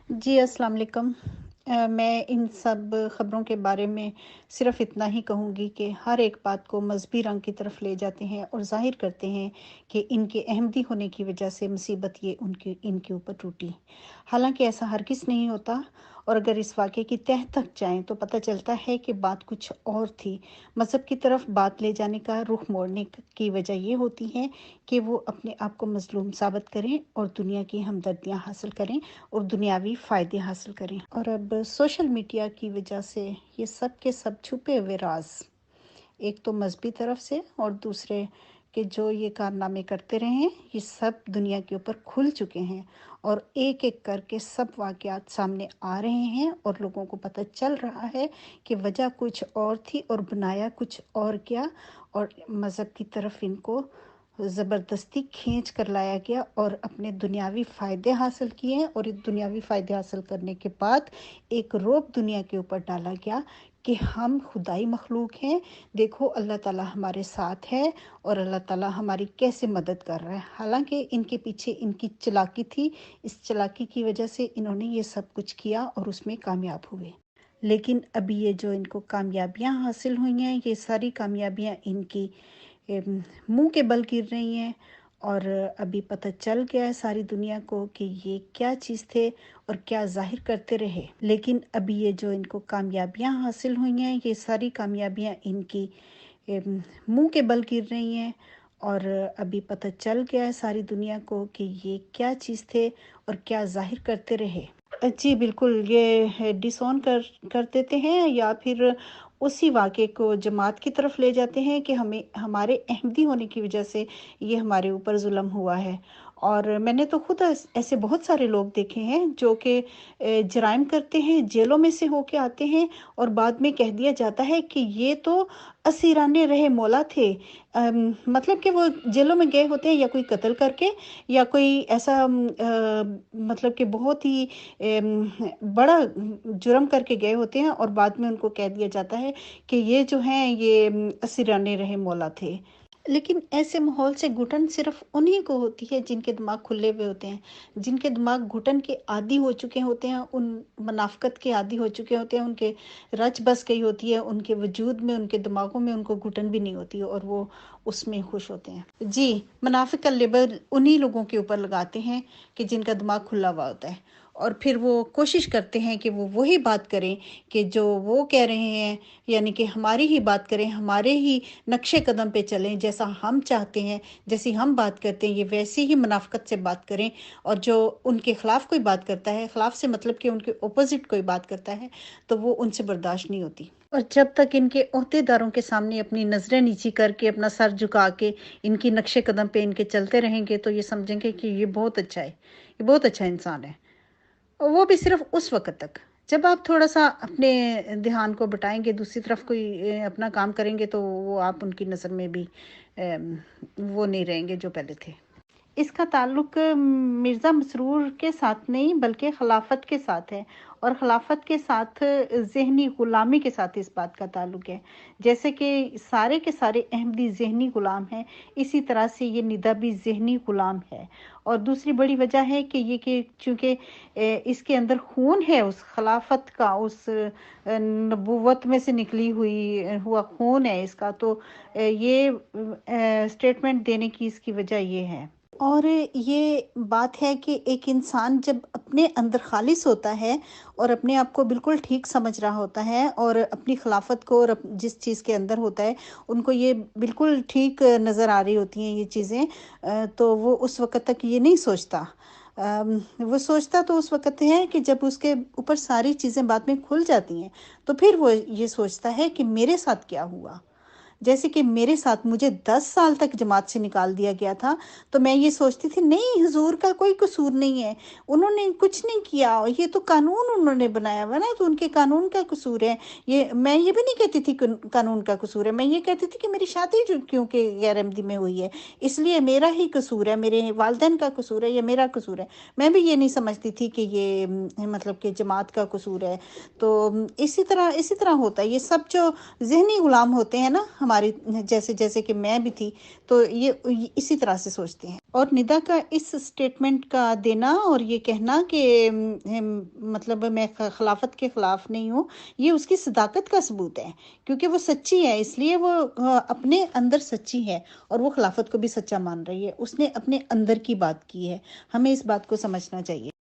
जी, अस्सलाम वालेकुम। मैं इन सब ख़बरों के बारे में सिर्फ़ इतना ही कहूँगी कि हर एक बात को मज़हबी रंग की तरफ ले जाते हैं और ज़ाहिर करते हैं कि इनके अहमदी होने की वजह से मुसीबत ये उनके इनके ऊपर टूटी। हालाँकि ऐसा हरगिज़ नहीं होता, और अगर इस वाक़ये की तह तक जाएँ तो पता चलता है कि बात कुछ और थी। मज़हब की तरफ बात ले जाने का रुख़ मोड़ने की वजह ये होती है कि वो अपने आप को मज़लूम साबित करें और दुनिया की हमदर्दियाँ हासिल करें और दुनियावी फ़ायदे हासिल करें। और अब सोशल मीडिया की वजह से ये सब के सब छुपे हुए राज, एक तो मजहबी तरफ से और दूसरे के जो ये कारनामे करते रहे हैं, ये सब दुनिया के ऊपर खुल चुके हैं और एक एक करके सब वाक़यात सामने आ रहे हैं और लोगों को पता चल रहा है कि वजह कुछ और थी और बनाया कुछ और गया, और मज़हब की तरफ इनको ज़बरदस्ती खींच कर लाया गया और अपने दुनियावी फ़ायदे हासिल किए, और ये दुनियावी फ़ायदे हासिल करने के बाद एक रोब दुनिया के ऊपर डाला गया कि हम खुदाई मखलूक हैं, देखो अल्लाह ताला हमारे साथ है और अल्लाह ताला हमारी कैसे मदद कर रहा है। हालांकि इनके पीछे इनकी चालाकी थी, इस चालाकी की वजह से इन्होंने ये सब कुछ किया और उसमें कामयाब हुए। लेकिन अभी ये जो इनको कामयाबियां हासिल हुई हैं, ये सारी कामयाबियां इनकी मुंह के बल गिर रही हैं, और अभी पता चल गया है सारी दुनिया को कि ये क्या चीज़ थे और क्या जाहिर करते रहे। लेकिन अभी ये जो इनको कामयाबियां हासिल हुई हैं, ये सारी कामयाबियां इनकी मुंह के बल गिर रही हैं, और अभी पता चल गया है सारी दुनिया को कि ये क्या चीज़ थे और क्या जाहिर करते रहे। जी बिल्कुल, ये डिसऑन कर देते हैं या फिर उसी वाक़ये को जमात की तरफ ले जाते हैं कि हमें हमारे अहमदी होने की वजह से ये हमारे ऊपर ज़ुल्म हुआ है। और मैंने तो खुद ऐसे बहुत सारे लोग देखे हैं जो कि जराइम करते हैं, जेलों में से होके आते हैं और बाद में कह दिया जाता है कि ये तो असीराने रहे मौला थे। मतलब कि वो जेलों में गए होते हैं या कोई कत्ल करके, या कोई ऐसा मतलब कि बहुत ही बड़ा जुर्म करके गए होते हैं, और बाद में उनको कह दिया जाता है कि ये जो हैं ये असीराने रहे मौला थे। लेकिन ऐसे माहौल से घुटन सिर्फ उन्हीं को होती है जिनके दिमाग खुले हुए होते हैं, जिनके दिमाग घुटन के आदी हो चुके होते हैं, उन मुनाफ़िक़त के आदी हो चुके होते हैं, उनके रच बस गई होती है, उनके वजूद में, उनके दिमागों में उनको घुटन भी नहीं होती और वो उसमें खुश होते हैं। जी, मुनाफ़िक़ का लेबल उन्हीं लोगों के ऊपर लगाते हैं कि जिनका दिमाग खुला हुआ होता है, और फिर वो कोशिश करते हैं कि वो वही बात करें कि जो वो कह रहे हैं, यानी कि हमारी ही बात करें, हमारे ही नक्शे कदम पे चलें, जैसा हम चाहते हैं, जैसी हम बात करते हैं, ये वैसी ही मुनाफ़िक़त से बात करें। और जो उनके ख़िलाफ़ कोई बात करता है, ख़िलाफ़ से मतलब कि उनके ऑपोज़िट कोई बात करता है, तो वो उनसे बर्दाश्त नहीं होती। और जब तक इनके ओहदेदारों के सामने अपनी नज़रें नीची करके, अपना सर झुका के, इनकी नक्शे कदम पे इनके चलते रहेंगे, तो ये समझेंगे कि ये बहुत अच्छा है, ये बहुत अच्छा इंसान है। और वो भी सिर्फ़ उस वक़्त तक। जब आप थोड़ा-सा अपने ध्यान को बटाएँगे, दूसरी तरफ कोई अपना काम करेंगे, तो वो आप उनकी नज़र में भी वो नहीं रहेंगे जो पहले थे। इसका ताल्लुक मिर्ज़ा मसरूर के साथ नहीं बल्कि खिलाफत के साथ है, और खिलाफत के साथ ज़हनी ग़ुलामी के साथ इस बात का ताल्लुक है। जैसे कि सारे के सारे अहमदी ज़हनी ग़ुलाम हैं, इसी तरह से ये निदा भी ज़हनी ग़ुलाम है। और दूसरी बड़ी वजह है कि ये कि चूँकि इसके अंदर खून है उस खिलाफत का, उस नबूवत में से निकली हुआ खून है इसका, तो ये स्टेटमेंट देने की इसकी वजह ये है। और ये बात है कि एक इंसान जब अपने अंदर खालिस होता है और अपने आप को बिल्कुल ठीक समझ रहा होता है, और अपनी खिलाफत को और जिस चीज़ के अंदर होता है उनको ये बिल्कुल ठीक नज़र आ रही होती हैं ये चीज़ें, तो वो उस वक़्त तक ये नहीं सोचता। वो सोचता तो उस वक़्त है कि जब उसके ऊपर सारी चीज़ें बाद में खुल जाती हैं, तो फिर वो ये सोचता है कि मेरे साथ क्या हुआ? जैसे कि मेरे साथ मुझे 10 साल तक जमात से निकाल दिया गया था, तो मैं ये सोचती थी नहीं, हुज़ूर का कोई कसूर नहीं है, उन्होंने कुछ नहीं किया, ये तो कानून उन्होंने बनाया हुआ ना, तो उनके कानून का कसूर है। ये मैं ये भी नहीं कहती थी कानून का कसूर है, मैं ये कहती थी कि मेरी शादी जो क्योंकि गैर अहमदी में हुई है, इसलिए मेरा ही कसूर है, मेरे वालदैन का कसूर है या मेरा कसूर है। मैं भी ये नहीं समझती थी कि ये मतलब कि जमात का कसूर है। तो इसी तरह होता है, ये सब जो ज़हनी ग़ुलाम होते हैं ना ہماری جیسے جیسے کہ میں بھی تھی، تو یہ اسی طرح سے سوچتے ہیں۔ اور ندا کا اس سٹیٹمنٹ کا دینا اور یہ کہنا کہ مطلب میں خلافت کے خلاف نہیں ہوں، یہ اس کی صداقت کا ثبوت ہے، کیونکہ وہ سچی ہے، اس لیے وہ اپنے اندر سچی ہے اور وہ خلافت کو بھی سچا مان رہی ہے، اس نے اپنے اندر کی بات کی ہے۔ ہمیں اس بات کو سمجھنا چاہیے۔